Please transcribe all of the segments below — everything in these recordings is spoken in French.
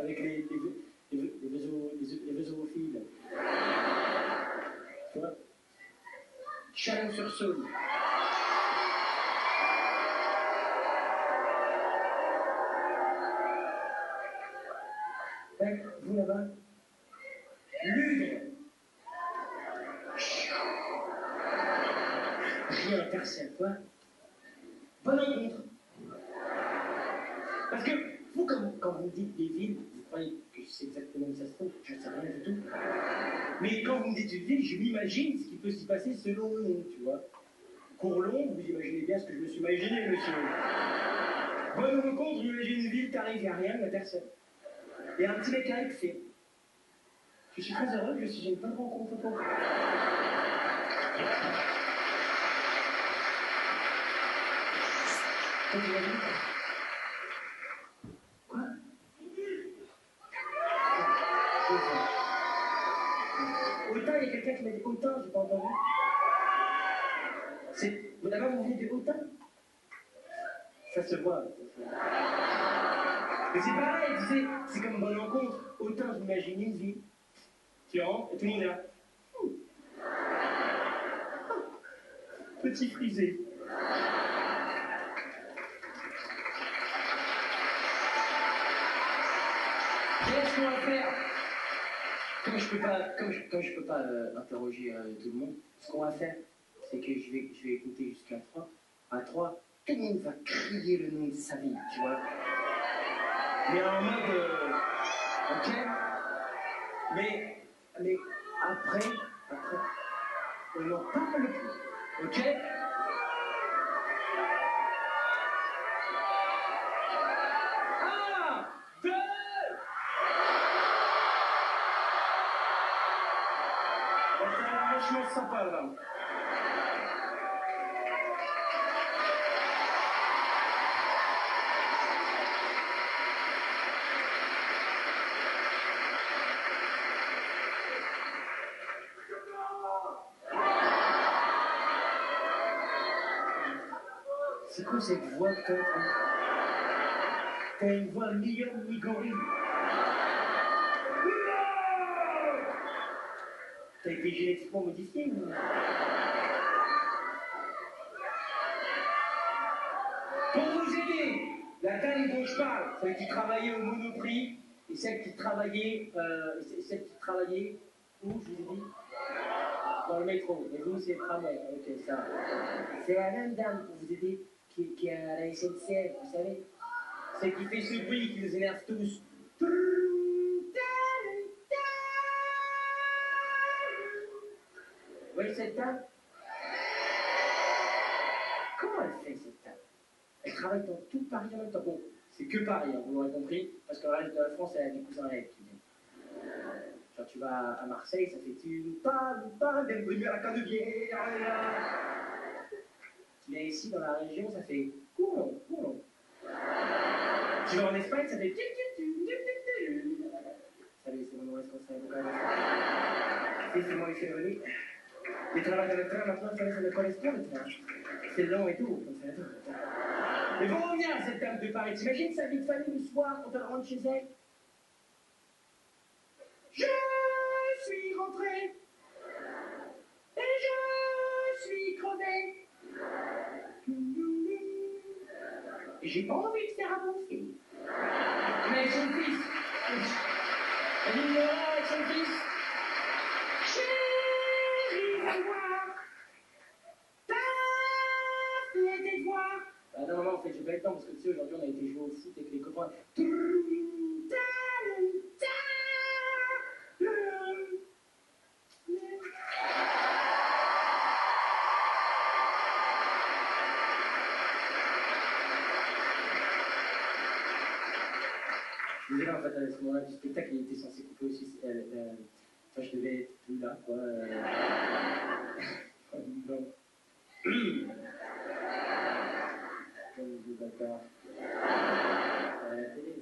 avec les vésophiles. Tu vois? Chalon-sur-Saône. Vous là-bas, Ludre. Rien à personne, quoi. Bonne rencontre. Parce que vous, quand vous dites des villes, vous croyez que c'est exactement où ça se trouve, je ne sais rien du tout. Mais quand vous me dites une ville, je m'imagine ce qui peut s'y passer selon le nom, tu vois. Courlon, vous imaginez bien ce que je me suis imaginé, monsieur. Bonne rencontre, je m'imagine une ville, t'arrives, il n'y a rien, il n'y a personne. Il y a un petit mec qui fait. Je suis très heureux que j'ai une bonne rencontre pour vous. Quoi? Autun, il y a quelqu'un qui m'a dit Autun, j'ai pas entendu. D'abord, vous venez de Autun? Ça se voit. Mais c'est pareil, tu sais, c'est comme bonne rencontre. Autun, j'imagine une vie. Tu rentres et tout le monde est là. Petit frisé. Qu'est-ce qu'on va faire? Comme je peux pas interroger tout le monde, ce qu'on va faire, c'est que je vais écouter jusqu'à 3. À 3, tout le monde va crier le nom de sa vie, tu vois. Mais en mode... ok? Mais après, on n'en parle plus, ok? Vachement sympa là. C'est quoi cette voix que t'as? T'as une voix meilleure mi-gorille. T'as été génétiquement modifié ou... Pour vous aider, la dame dont je parle, celle qui travaillait au Monoprix et celle qui travaillait où, je vous ai dit? Dans le métro. Et vous, c'est le tramway. Ok, ça. C'est la même dame pour vous aider qui est à la SNCF, vous savez. Celle qui fait ce bruit qui nous énerve tous. Vous voyez cette dame? Comment elle fait cette dame? Elle travaille dans tout Paris en même temps. Bon, c'est que Paris, hein, vous l'aurez compris, parce que le reste de la France, elle a des cousins à elle qui viennent. Genre, tu vas à Marseille, ça fait une pas, bienvenue à la Canebière. Tu viens ici dans la région, ça fait courlon. Tu vas en Espagne, ça fait. Salut, c'est mon responsable. C'est moi, c'est René. Les travail dans le train, maintenant, ça ne correspond le train. C'est long et tout, comme ça. Mais pour revenir à cette dame de Paris, t'imagines sa vie de famille le soir quand elle rentre chez elle? Je suis rentrée et je suis crevée. Et j'ai pas envie de faire un bon film. Mais avec son fils. Elle dit non, avec son fils. Chérie, viens voir. Ta fenêtre de voir. Ah non, en fait, j'ai pas eu le temps parce que tu sais, aujourd'hui, on a été jouer au foot avec les copains. Désolé, en fait, à ce moment-là du spectacle, il était censé couper aussi. Enfin, je devais être plus là, quoi. Non. Comme je bâtard. À la télé.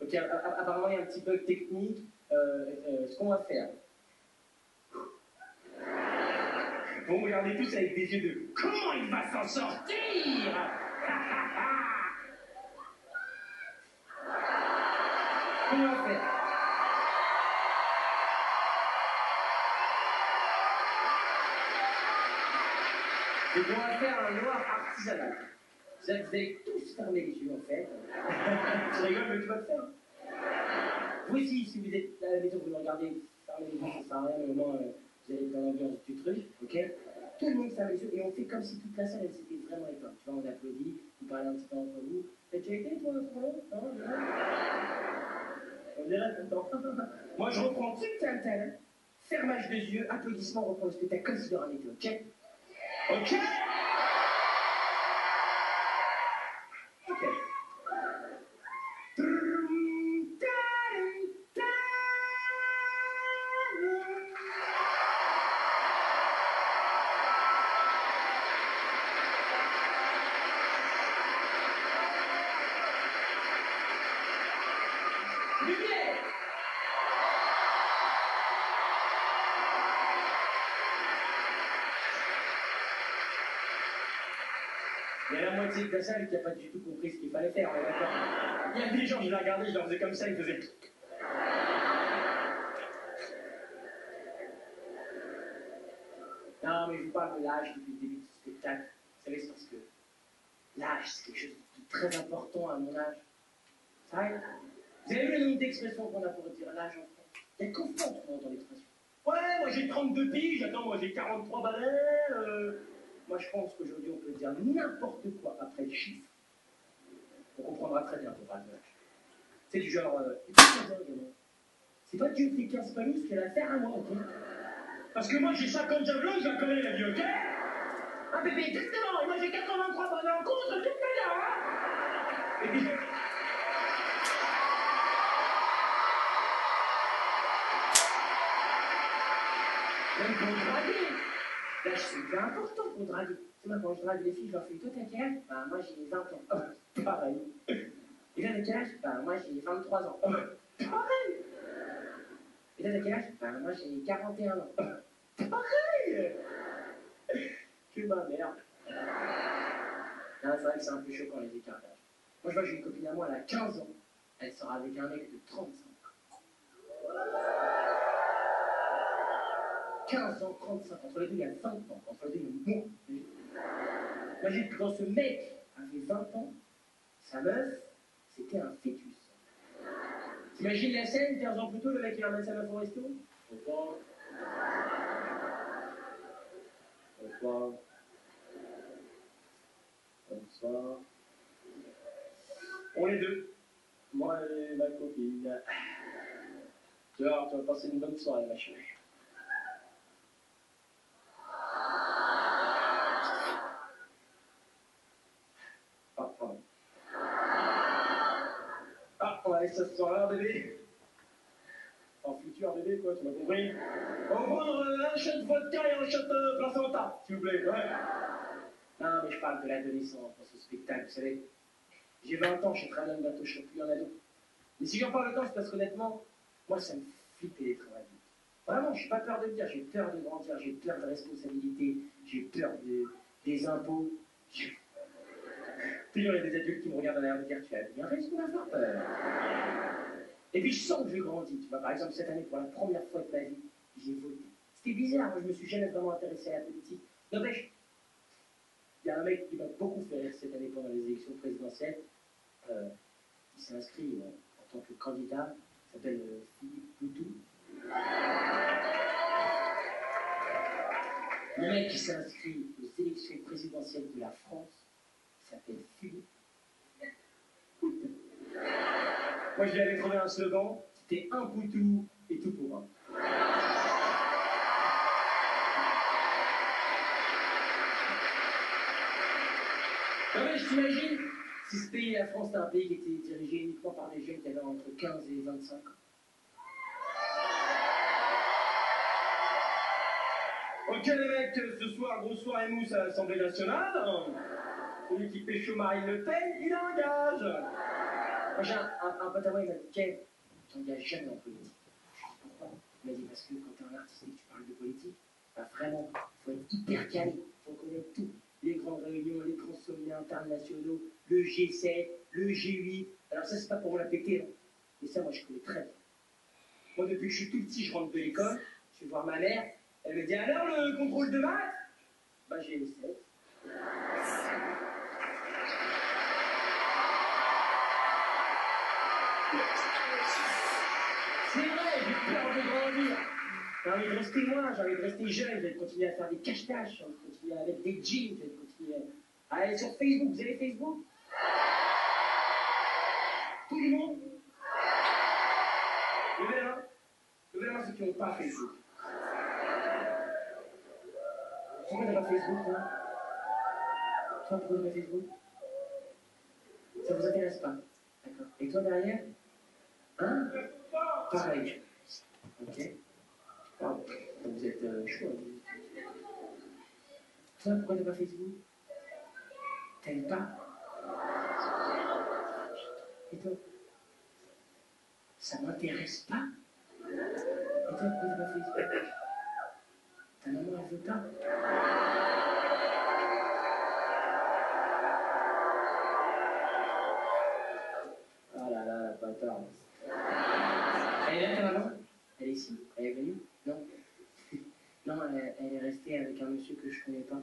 Ok, apparemment, il y a un petit bug technique. Ce qu'on va faire. Vous me regardez tous avec des yeux de comment il va s'en sortir. Comment faire? C'est qu'on va faire un noir artisanal. C'est-à-dire que vous allez tous fermer les yeux en fait. Tu rigoles, mais tu vas le faire. Hein. Vous aussi, si vous êtes à la maison, vous me regardez, fermez les yeux, ça sert à rien, mais au moins vous allez être dans l'ambiance du truc, ok? Tout le monde ferme les yeux et on fait comme si toute la salle elle s'était vraiment éteinte. Tu vois, on applaudit, vous parlez un petit peu entre vous. T'as déjà été toi l'autre jour? Non, non. On dirait content. Moi je reprends tout tel tel, fermage des yeux, applaudissements, on reprend le spectacle comme si de rien n'était, ok? Ok? Ok. Lumière! Il y a la moitié de la salle qui n'a pas du tout compris ce qu'il fallait faire, on est d'accord? Il y a des gens, je les regardais, je leur faisais comme ça, ils faisaient. Non, mais je vous parle de l'âge depuis le début du spectacle. Vous savez, c'est parce que l'âge, c'est quelque chose de très important à mon âge. Ça arrive. Vous avez vu le nombre d'expressions qu'on a pour dire l'âge en France? Il y a qu'en France qu'on entend l'expression. Ouais, moi j'ai 32 piges, attends, moi j'ai 43 balais. Moi je pense qu'aujourd'hui on peut dire n'importe quoi après le chiffre. On comprendra très bien qu'on parle de l'âge. C'est du genre, c'est pas Dieu fait 15 palous qui a l'affaire à moi, ok? Parce que moi j'ai 50 javelots, je la connais la vie, ok? Ah bébé, exactement, et moi j'ai 83 balais en contre tout à l'heure, hein? Et puis... Même pour draguer. Là, c'est hyper important pour draguer. C'est moi, quand je drague les filles, je leur fais toi, t'as quel âge? Bah, moi, j'ai 20 ans. Pareil. Et là, t'as quel âge? Bah, moi, j'ai 23 ans. Pareil. Et là, t'as quel âge? Bah, moi, j'ai 41 ans. Pareil. Que ma mère. Non, c'est vrai que c'est un peu choquant, les écarts d'âge. Moi, je vois, j'ai une copine à moi, elle a 15 ans. Elle sort avec un mec de 35 ans. 15 ans, 35 ans. Entre les deux, il y a 20 ans. Entre les deux, il y a moins. Imagine que quand ce mec avait 20 ans, sa meuf, c'était un fœtus. T'imagines la scène, 15 ans plus tôt, le mec il ramène sa meuf au resto? Bonsoir. Bonsoir. Bonsoir. On est deux. Moi et ma copine. Tu vas passer une bonne soirée, ma chérie. Ah, pardon. Ah, on va aller ce soir-là, bébé. En futur, bébé, quoi, tu m'as compris? On va prendre un shot de vodka et un shot de placenta, s'il vous plaît, ouais. Non, mais je parle de l'adolescence dans ce spectacle, vous savez. J'ai 20 ans, je suis très bien, bientôt je ne serai plus en ado. Mais si j'en parle autant, c'est parce qu'honnêtement, moi, ça me fait d'être un adulte. Vraiment, je n'ai pas peur de le dire, j'ai peur de grandir, j'ai peur de responsabilité, j'ai peur des impôts. Puis il y a des adultes qui me regardent en l'air de dire tu as bien raison d'avoir peur. Et puis je sens que je grandis. Tu vois, par exemple, cette année, pour la première fois de ma vie, j'ai voté. C'était bizarre, moi je me suis jamais vraiment intéressé à la politique. N'empêche, il y a un mec qui m'a beaucoup fait rire cette année pendant les élections présidentielles. Il s'est inscrit en tant que candidat, il s'appelle Philippe Poutou. Le mec qui s'est inscrit aux élections présidentielles de la France, il s'appelle Philippe Poutou. Moi, je lui avais trouvé un slogan, c'était un poutou et tout pour un. Non mais je t'imagine, si ce pays, la France, c'était un pays qui était dirigé uniquement par des jeunes qui avaient entre 15 et 25 ans. Ok les mecs, ce soir, grosse soirée mousse à l'Assemblée nationale. Celui qui pêche au Marine Le Pen, il engage. Moi j'ai un pote à moi, il m'a dit Kev, tu n'engages jamais en politique. Je dis pourquoi? Il m'a dit parce que quand tu es un artiste et que tu parles de politique, bah vraiment, il faut être hyper calé, il faut connaître tout. Les grandes réunions, les grands sommets internationaux, le G7, le G8. Alors ça, c'est pas pour la péter, hein. Et ça, moi, je connais très bien. Moi, depuis que je suis tout petit, je rentre de l'école, je vais voir ma mère, elle me dit alors le contrôle de maths? Bah, j'ai 7. C'est vrai, j'ai peur de grandir. J'ai envie de rester moi, j'ai envie de rester jeune, j'ai envie de continuer à faire des cache-caches, j'ai envie de continuer à mettre des jeans, j'ai envie de continuer à aller sur Facebook. Vous avez Facebook? Tout le monde? Levez la main ceux qui n'ont pas Facebook. Pourquoi t'as pas Facebook, toi? Toi, pourquoi t'as pas Facebook? Ça vous intéresse pas? D'accord. Et toi, derrière? Hein? Pareil. Ok. Wow. Vous êtes chaud. Toi, pourquoi t'as pas Facebook? T'aimes pas? Et toi? Ça m'intéresse pas? Et toi, pourquoi t'as pas Facebook? Ta maman, elle veut pas? Ah là là, la bâtarde. Elle est là, ta maman? Elle est ici? Elle est venue? Non? Non, elle est restée avec un monsieur que je connais pas.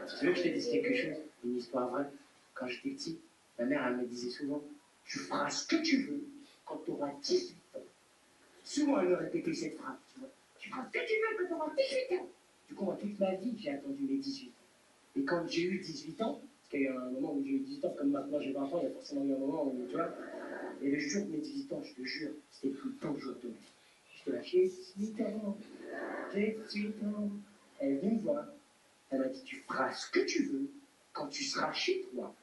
Tu veux que je te dise quelque chose? Une histoire vraie. Quand j'étais petit, ma mère, elle me disait souvent, tu feras ce que tu veux quand tu auras 18 ans. Souvent, elle me répétait cette phrase, tu vois. Tu feras ce que tu veux quand tu auras 18 ans. Du coup, moi, toute ma vie, j'ai attendu mes 18 ans. Et quand j'ai eu 18 ans, parce qu'il y a eu un moment où j'ai eu 18 ans, comme maintenant j'ai 20 ans, il y a forcément eu un moment où, tu vois, et le jour de mes 18 ans, je te jure, c'était le plus beau jour de ma vie. Je te lâche, j'ai 18 ans, j'ai 18 ans. Elle est venue me voir, elle m'a dit, tu feras ce que tu veux quand tu seras chez toi.